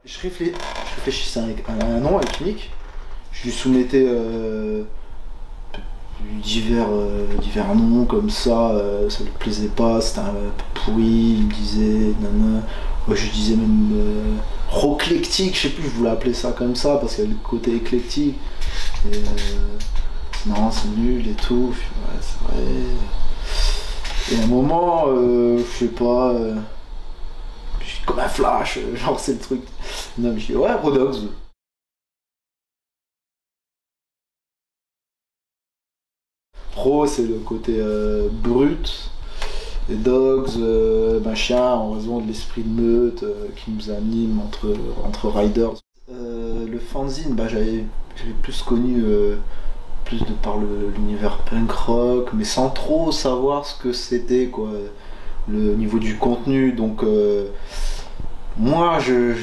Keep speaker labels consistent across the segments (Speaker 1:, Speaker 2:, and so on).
Speaker 1: Je réfléchissais à un nom avec Nick. Je lui soumettais divers noms comme ça lui plaisait pas, c'était un peu pourri, il me disait nana. Moi je disais même roclectique, je sais plus, je voulais appeler ça comme ça parce qu'il y a le côté éclectique. Et non, c'est nul et tout. Je dis, ouais, c'est vrai. Et à un moment, je sais pas, je suis comme un flash, genre c'est le truc. Non, mais je dis ouais, Rodox. Pro, c'est le côté brut. Les dogs, machin, en raison de l'esprit de meute qui nous anime entre riders. Le fanzine, j'avais plus connu plus de par l'univers punk rock, mais sans trop savoir ce que c'était, quoi, le niveau du contenu. Donc moi, j'ai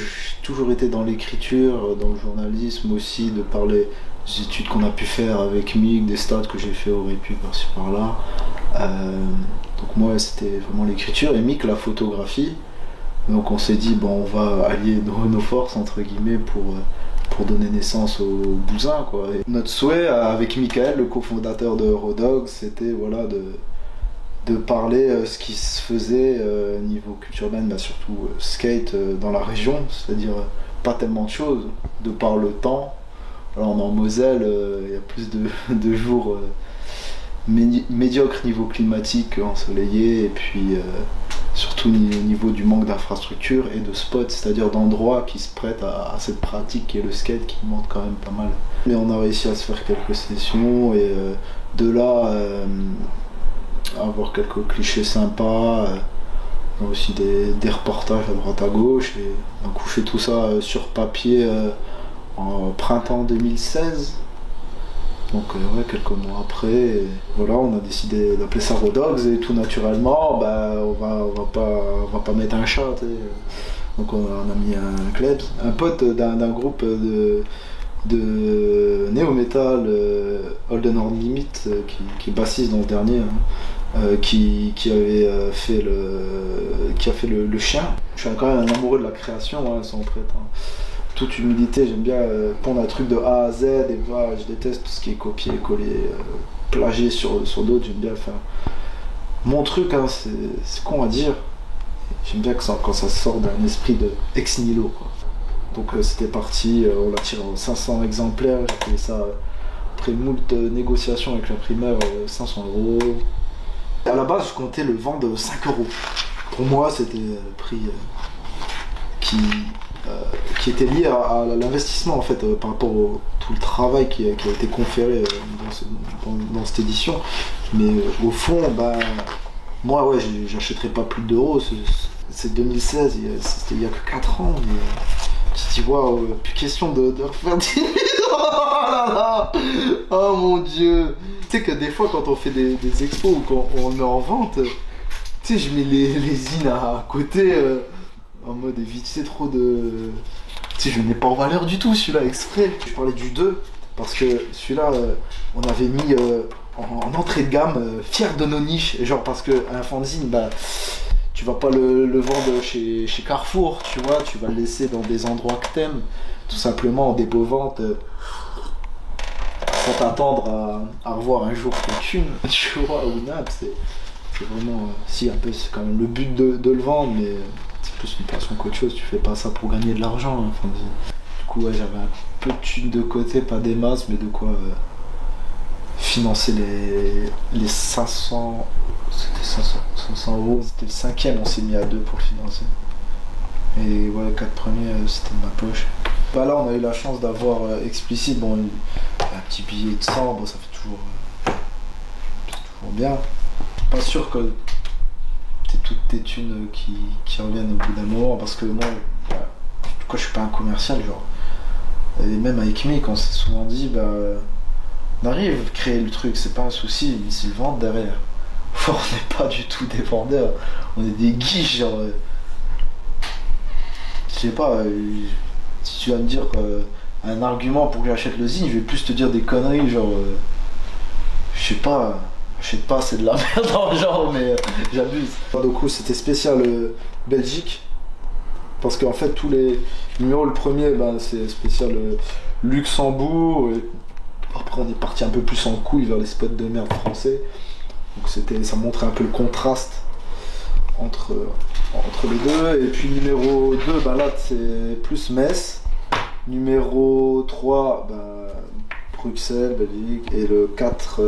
Speaker 1: toujours été dans l'écriture, dans le journalisme aussi, de par les études qu'on a pu faire avec Mick, des stats que j'ai fait au Répu par-ci par-là. Donc moi, c'était vraiment l'écriture et Mick la photographie. Donc on s'est dit, bon, on va allier nos forces, entre guillemets, pour donner naissance au bousin, quoi. Et notre souhait avec Michael, le cofondateur de Rodog, c'était voilà, de parler ce qui se faisait niveau culture urbaine, surtout skate dans la région, c'est-à-dire pas tellement de choses, de par le temps. Alors on est en Moselle, il y a plus de jours médiocres niveau climatique ensoleillé, et puis surtout au niveau du manque d'infrastructures et de spots, c'est-à-dire d'endroits qui se prêtent à cette pratique qui est le skate, qui monte quand même pas mal. Mais on a réussi à se faire quelques sessions et de là avoir quelques clichés sympas, aussi des reportages à droite à gauche, et on a couché tout ça sur papier en printemps 2016. Donc ouais, quelques mois après, voilà, on a décidé d'appeler ça Rodogs et tout naturellement, on va pas mettre un chat, t'sais. Donc on a mis un Klebs, un pote d'un groupe de néo-metal Holden Horn Limit, qui est bassiste dans le dernier, qui avait fait le chien. Je suis quand même un amoureux de la création, sans prêtre. Toute humilité, j'aime bien pondre un truc de A à Z, et voilà, je déteste tout ce qui est copié, collé, plagié sur d'autres, j'aime bien le faire. Mon truc, c'est con à dire, j'aime bien quand ça sort d'un esprit de ex nihilo, quoi. Donc c'était parti, on l'a tiré en 500 exemplaires, j'ai payé ça après moult négociations avec l'imprimeur, 500 €. À la base, je comptais le vendre 5 €. Pour moi, c'était le prix qui était lié à l'investissement en fait, par rapport à tout le travail qui a été conféré dans cette édition. Mais au fond, moi ouais, j'achèterais pas plus d'euros. C'est 2016, c'était il y a que 4 ans. Mais tu te dis waouh, plus question de refaire 10 000. Oh là là, oh mon dieu. Tu sais que des fois quand on fait des expos ou quand on le met en vente, tu sais, je mets les zines à côté. En mode éviter trop de... Tu sais, je ne mets pas en valeur du tout celui-là exprès. Je parlais du 2 parce que celui-là, on avait mis en entrée de gamme, fier de nos niches. Et genre parce qu'un fanzine, tu vas pas le vendre chez Carrefour, tu vois, tu vas le laisser dans des endroits que t'aimes, tout simplement en dépôt-vente, sans t'attendre à revoir un jour quelqu'une, tu vois, ou nab, c'est vraiment... si, un peu, c'est quand même le but de le vendre, mais... c'est plus une passion qu'autre chose, tu fais pas ça pour gagner de l'argent. Du coup, ouais, j'avais un peu de thunes de côté, pas des masses, mais de quoi financer les 500. C'était 500 €. C'était le 5e, on s'est mis à 2 pour le financer. Et ouais, les 4 premiers, c'était de ma poche. Là, on a eu la chance d'avoir explicite, bon, un petit billet de 100, bon, ça fait toujours bien. Pas sûr que toutes tes thunes qui reviennent au bout d'un moment, parce que moi, je suis pas un commercial, genre. Et même avec Mick, on s'est souvent dit, on arrive à créer le truc, c'est pas un souci, mais c'est le vendre derrière. On n'est pas du tout des vendeurs, on est des guiches, genre. Je sais pas, si tu vas me dire un argument pour que j'achète le zine, je vais plus te dire des conneries, genre. Je sais pas. J'achète pas, c'est de la merde dans le genre, mais j'abuse. Du coup, c'était spécial Belgique, Parce qu'en fait, tous les numéros, le premier, c'est spécial Luxembourg. Et après, on est parti un peu plus en couille vers les spots de merde français. Donc ça montrait un peu le contraste entre les deux. Et puis numéro 2, là, c'est plus Metz. Numéro 3, Bruxelles, Belgique. Et le 4,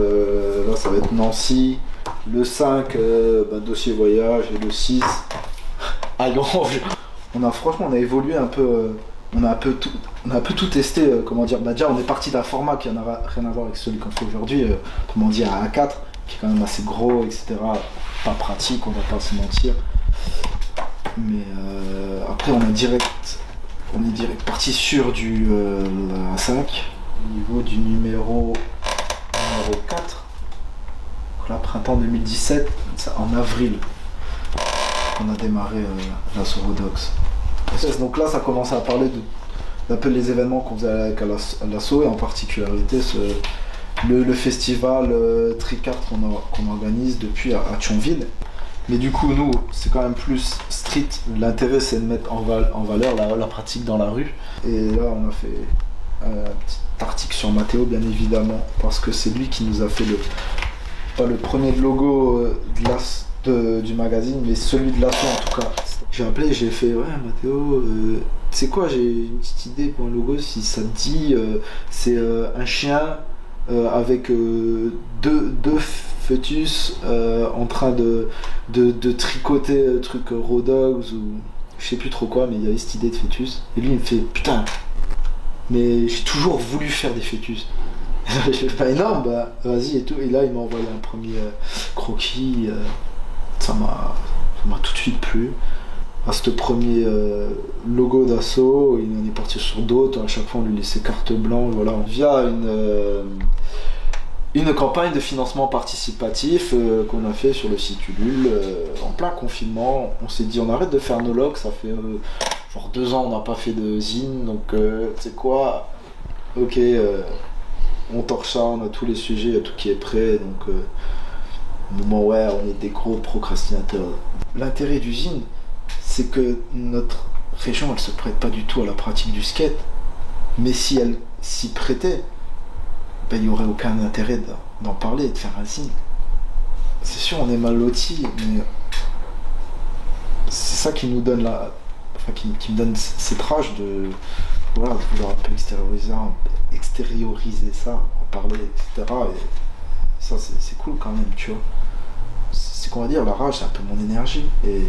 Speaker 1: là, ça va être Nancy. Le 5, dossier voyage. Et le 6, Agrange. Franchement, on a évolué un peu. On a un peu tout testé. Déjà, on est parti d'un format qui n'a rien à voir avec celui qu'on fait aujourd'hui. À A4, qui est quand même assez gros, etc. Pas pratique, on va pas se mentir. Mais après, on est direct parti sur du A5, au niveau du numéro 4. Donc là, printemps 2017, en avril, on a démarré la Sorodox. Donc là, ça commence à parler d'un peu les événements qu'on faisait avec l'assaut, et en particularité le festival Tricart qu'on organise depuis à Thionville. Mais du coup, nous, c'est quand même plus street. L'intérêt, c'est de mettre en valeur la pratique dans la rue. Et là, on a fait un petit article sur Mathéo, bien évidemment, parce que c'est lui qui nous a fait pas le premier logo du magazine, mais celui de l'assaut en tout cas. J'ai appelé, j'ai fait ouais Mathéo, tu sais quoi, j'ai une petite idée pour un logo, si ça te dit, c'est un chien avec deux fœtus en train de tricoter truc raw dogs ou je sais plus trop quoi, mais il y avait cette idée de fœtus. Et lui il me fait putain, mais j'ai toujours voulu faire des fœtus. Je fais pas énorme, vas-y et tout. Et là il m'a envoyé un premier croquis, ça m'a tout de suite plu. À ce premier logo d'assaut, il en est parti sur d'autres, à chaque fois on lui laissait carte blanche, voilà. Via une campagne de financement participatif qu'on a fait sur le site Ulule en plein confinement. On s'est dit on arrête de faire nos logs, ça fait genre 2 ans on n'a pas fait de zine, donc tu sais quoi, ok, on torche ça, on a tous les sujets, il y a tout qui est prêt, donc on est des gros procrastinateurs. L'intérêt du zine, c'est que notre région elle se prête pas du tout à la pratique du skate, mais si elle s'y prêtait, il n'y aurait aucun intérêt d'en parler et de faire un zine. C'est sûr on est mal lotis, mais c'est ça qui nous donne qui me donne cette rage de vouloir un peu extérioriser ça, en parler, etc. Et ça c'est cool quand même, tu vois. C'est qu'on va dire, la rage c'est un peu mon énergie. Et